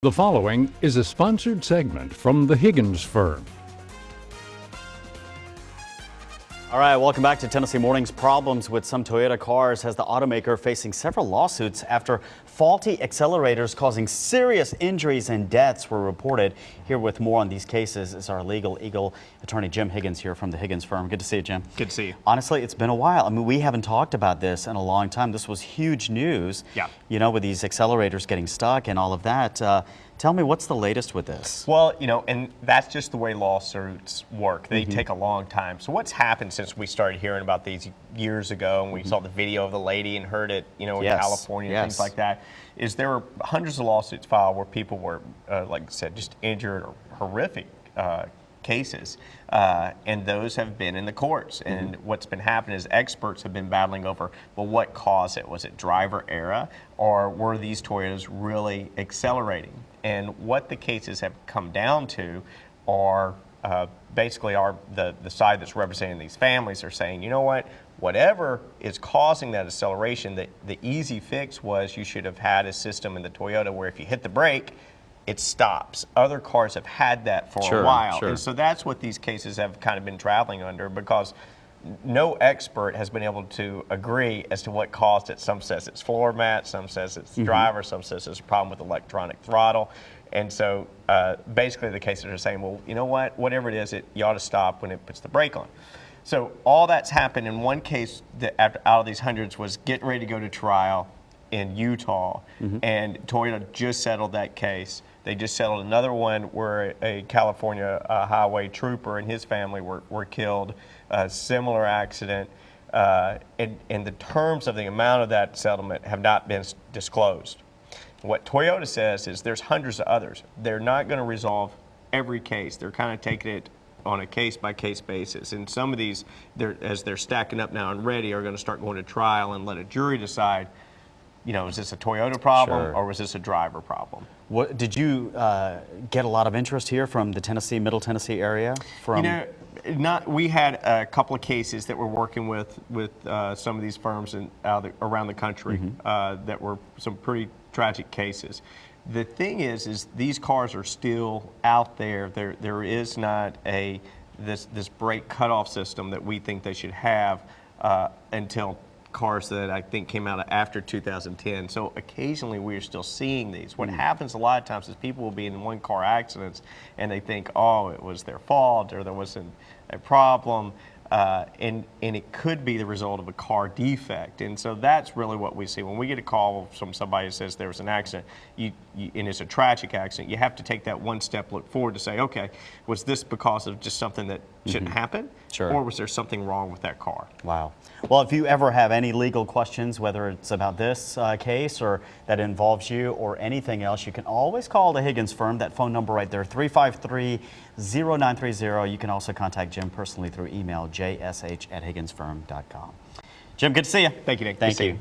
The following is a sponsored segment from the Higgins Firm. All right, welcome back to Tennessee Mornings. Problems with some Toyota cars has the automaker facing several lawsuits after faulty accelerators causing serious injuries and deaths were reported. Here with more on these cases is our legal eagle attorney Jim Higgins here from the Higgins Firm. Good to see you, Jim. Good to see you. Honestly, it's been a while. I mean, we haven't talked about this in a long time. This was huge news. Yeah. You know, with these accelerators getting stuck and all of that. Tell me, what's the latest with this? Well, you know, and that's just the way lawsuits work. They take a long time. So what's happened since we started hearing about these years ago and we saw the video of the lady and heard it, you know, in California and things like that, is there were hundreds of lawsuits filed where people were, like I said, just injured or horrific cases, and those have been in the courts. And what's been happening is experts have been battling over, well, what caused it? Was it driver error, or were these Toyotas really accelerating? And what the cases have come down to are basically the side that's representing these families are saying, you know what, whatever is causing that acceleration, the easy fix was you should have had a system in the Toyota where if you hit the brake, it stops. Other cars have had that for a while. And so that's what these cases have kind of been traveling under, because no expert has been able to agree as to what caused it. Some says it's floor mat, some says it's the driver, some says it's a problem with electronic throttle. And so basically the cases are saying, well, you know what, whatever it is, you ought to stop when it puts the brake on. So all that's happened in one case that out of these hundreds was getting ready to go to trial in Utah, and Toyota just settled that case. They just settled another one where a California highway trooper and his family were killed, a similar accident, and the terms of the amount of that settlement have not been disclosed. What Toyota says is there's hundreds of others. They're not going to resolve every case. They're kind of taking it on a case-by-case basis. And some of these, as they're stacking up now and ready, are going to start going to trial and let a jury decide, you know, is this a Toyota problem or was this a driver problem? What, did you get a lot of interest here from the Tennessee, Middle Tennessee area? You know, we had a couple of cases that we're working with some of these firms around the country that were some pretty tragic cases. The thing is these cars are still out there. There is not this brake cutoff system that we think they should have until cars that I think came out after 2010. So occasionally we're still seeing these. What happens a lot of times is people will be in one-car accidents and they think, oh, it was their fault or there wasn't a problem. And it could be the result of a car defect. And so that's really what we see. When we get a call from somebody who says there was an accident, and it's a tragic accident, you have to take that one step, look forward to say, okay, was this because of just something that shouldn't happen? Or was there something wrong with that car? Wow. Well, if you ever have any legal questions, whether it's about this case or that involves you or anything else, you can always call the Higgins Firm. That phone number right there, 353-0930. You can also contact Jim personally through email, jsh@higginsfirm.com. Jim, good to see you. Thank you, Nick. Thank you.